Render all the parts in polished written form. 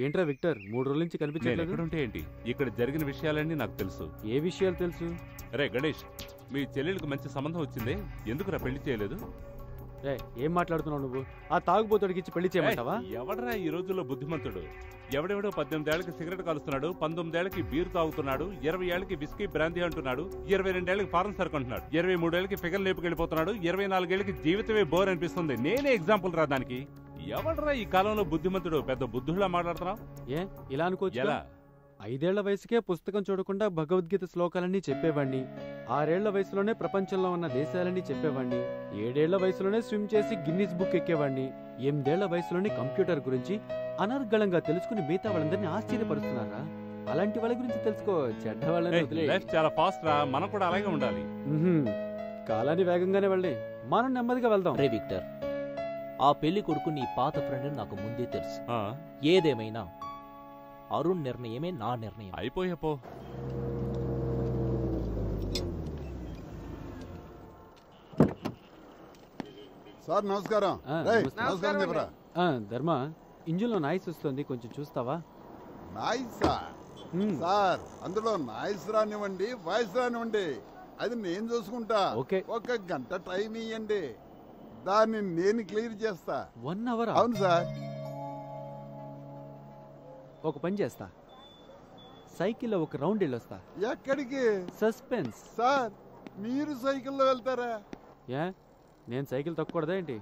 ఏంట్రా విక్టర్ 3 రోజుల నుంచి కనిపించట్లేదు? ఎక్కడుంటే ఏంటి, ఇక్కడ జరిగిన విషయాలన్నీ నాకు తెలుసు. ఏ విషయాలు తెలుసు? రే గణేష్, మీ చెల్లెళ్ళకి మంచి సంబంధం వచ్చిందే, ఎందుకురా పెళ్లి చేయలేదు? రే ఏం మాట్లాడుతున్నావు నువ్వు? ఆ తాగుబోతుడికి ఇచ్చి పెళ్లి చేయమంటావా? ఎవడరా ఈ రోజుల్లో బుద్ధిమంతుడు? ఎవడెవడో 18 ఏళ్లకి సిగరెట్ కాలుస్తున్నాడు, 19 ఏళ్లకి బీర్ తాగుతున్నాడు, 20 ఏళ్లకి విస్కీ బ్రాందీ అంటున్నాడు, 22 ఏళ్లకి ఫారెన్ సరుకు అంటున్నాడు, 23 ఏళ్లకి ఫిగర్ లేపుకెళ్ళిపోతున్నాడు, 24 ఏళ్లకి జీవితమే బోర్ అనిపిస్తుంది. నేనే ఎగ్జాంపుల్ రా దానికి. ఎవడరా ఈ కాలంలో బుద్ధిమంతుడు? పెద్ద బుద్ధులా మాట్లాడుతున్నావు. ఏ ఇలా అనుకోవచ్చు? ఎలా? 5 ఏళ్ల వయసుకే పుస్తకం చూడకుండా భగవద్గీత శ్లోకాలన్నీ చెప్పేవాణ్ణి, 6 ఏళ్ల వయసులోనే ప్రపంచంలో ఉన్న దేశాలన్నీ చెప్పేవాణ్ణి, 7 ఏళ్ల వయసులోనే స్విమ్ చేసి గిన్నిస్ బుక్ ఎక్కేవాడిని, 8 ఏళ్ల వయసులోనే కంప్యూటర్ గురించి అనర్గళంగా తెలుసుకుని మిగతా వాళ్ళందరినీ ఆశ్చర్యపరుస్తున్నారా? అలాంటి వాళ్ళ గురించి తెలుసుకో, చెడ్డ వాళ్ళని లైఫ్ చాలా ఫాస్ట్ రా, మనం కూడా అలాగే ఉండాలి. కాలాన్ని వేగంగానే వెళ్ళి మనం నెమ్మదిగా వెళ్దాం. రే విక్టర్, ఆ పెళ్లి కొడుకు నీ పాత ఫ్రెండ్ నాకు ముందే తెలుసు. ఆ, ఏదేమైనా అరుణ్ నిర్ణయమే నా నిర్ణయం. అయిపోయాపో. సార్ నమస్కారం. నమస్కారం చెప్పరా. ధర్మ, ఇంజిన్ లో నాయిస్ వస్తుంది, కొంచెం చూస్తావా? నాయిసా? సార్ అందులో నాయిస్ రానివ్వండి, వాయిస్ రానివ్వండి, అది నేను చూసుకుంటా. ఓకే, 1 గంట టైం ఇవ్వండి, దాన్ని నేను క్లియర్ చేస్తా. 1 అవర్? అవును సార్. ఒక పని చేస్తా, సైకిల్లో ఒక రౌండ్ వెళ్ళొస్తా. ఎక్కడికి? సస్పెన్స్. సార్ మీరు సైకిల్లో వెళ్తారా? ఏ నేను సైకిల్ తొక్కకూడదా ఏంటి?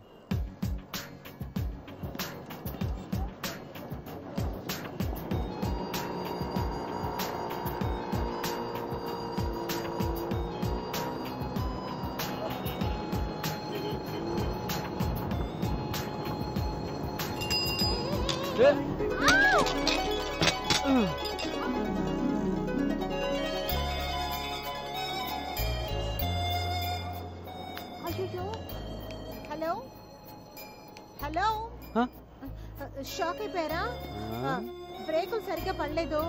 హలో హలో, షాక్ అయిపోయారా? బ్రేకులు సరిగ్గా పడలేదు,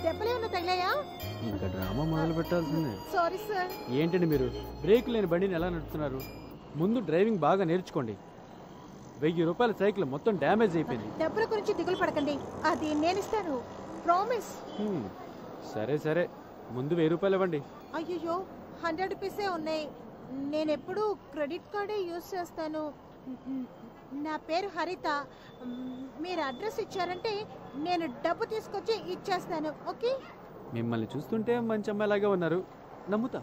దెబ్బలేమన్నా తగిలాయా? ఇంకా డ్రామా మొదలు పెట్టాల్సిందే. Sorry sir. ఏంటండి మీరు బ్రేక్ లేని బండిని ఎలా నడుపుతున్నారు? ముందు డ్రైవింగ్ బాగా నేర్చుకోండి. 1000 రూపాయల సైకిల్ మొత్తం డ్యామేజ్ అయిపోయింది. డబ్బుల గురించి దిగులు పడకండి, అది నేను ఇస్తాను, ప్రామిస్. సరే సరే, ముందు 1000 రూపాయలు ఇవ్వండి. అయ్యో 100 రూపీసే ఉన్నాయి, నేను ఎప్పుడు క్రెడిట్ కార్డే యూజ్ చేస్తాను. నా పేరు హరిత, మీరు అడ్రస్ ఇచ్చారంటే నేను డబ్బు తీసుకొచ్చి ఇచ్చేస్తాను. ఓకే? మిమ్మల్ని చూస్తుంటే మంచి అమ్మాయిలాగే ఉన్నారు, నమ్ముతా.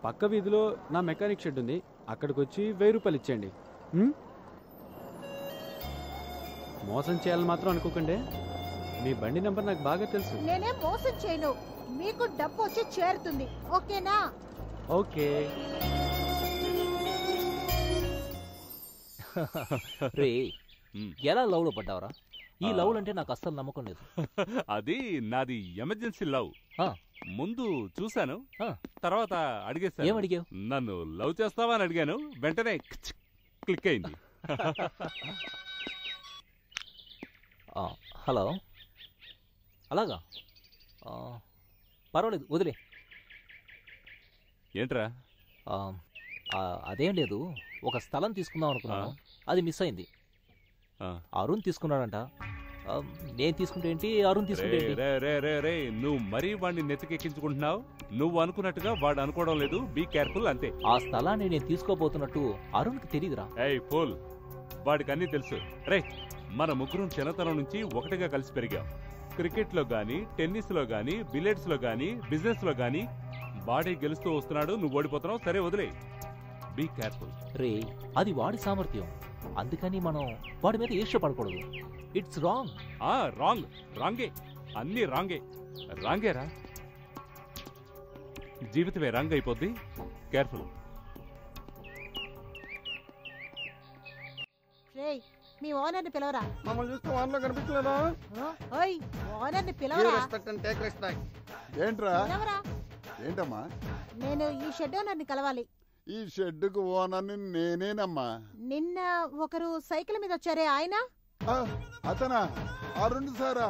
పక్క వీధిలో నా మెకానిక్ షెడ్ ఉంది, అక్కడికి వచ్చి 1000 రూపాయలు ఇచ్చేయండి. మోసం చేయాలని మాత్రం అనుకోకండి, మీ బండి నెంబర్ నాకు బాగా తెలుసు. నేనేం మోసం చేయను, మీకు డబ్బు వచ్చి చేరుతుంది. ఓకేనా? ఓకే. రే ఎలా లవ్ లో పడ్డావరా? ఈ లవ్ అంటే నాకు అస్సలు నమ్మకం లేదు. అది నాది ఎమర్జెన్సీ లవ్. ముందు చూశాను, తర్వాత అడిగేసాను. ఏం అడిగావు? నన్ను లవ్ చేస్తావా అని అడిగాను, వెంటనే క్లిక్ అయింది. హలో, అలాగా? పర్వాలేదు, వదిలే. ఏంట్రా? అదేం లేదు, ఒక స్థలం తీసుకుందాం అనుకున్నాను, అది మిస్ అయింది. అరుణ్ తీసుకున్నాడంట, నేను తీసుకుంటే ఏంటి, అరుణ్ తీసుకుంటే రే నువ్వు మరీ వాడిని నెత్తికెక్కించుకుంటున్నావు. నువ్వు అనుకున్నట్టుగా వాడు అనుకోవడం లేదు, బీ కేర్ఫుల్ అంతే. ఆ స్థలాన్ని నేను తీసుకోబోతున్నట్టు అరుణ్కి తెలియదురా. ఏయ్ ఫూల్, వాడికి అన్నీ తెలుసు. రే మన ముగ్గురం చిన్నతనం నుంచి ఒకటిగా కలిసి పెరిగాం. క్రికెట్ లో గానీ, టెన్నిస్ లో గానీ, బిలియర్డ్స్ లో గానీ, బిజినెస్ లో గానీ వాడే గెలుస్తూ వస్తున్నాడు, నువ్వు ఓడిపోతున్నావు. సరే వదిలే, బీ కేర్ఫుల్. రే అది వాడి సామర్థ్యం, అందుకని మనం వాడి మీద ఈర్ష్యపడకూడదు. It's wrong. రాంగే, అన్ని రాంగేరా. జీవితమే రాంగ్ అయిపోద్ది, కేర్ఫుల్. మీ ఓనర్ని పిలవరా. మమ్మల్ని చూస్తే ఓనర్లో కనిపించలేదా? ఓనర్ని పిలవరా. ఏంట్రా? పిలవరా. ఏంటమ్మా? నేను ఈ షెడ్ ఓనర్ని కలవాలి. ఈ షెడ్డుకు ఓనర్ని నేనేనమ్మా. నిన్న ఒకరు సైకిల్ మీద వచ్చారే, ఆయన? అతనా? అరుణ్ సారా?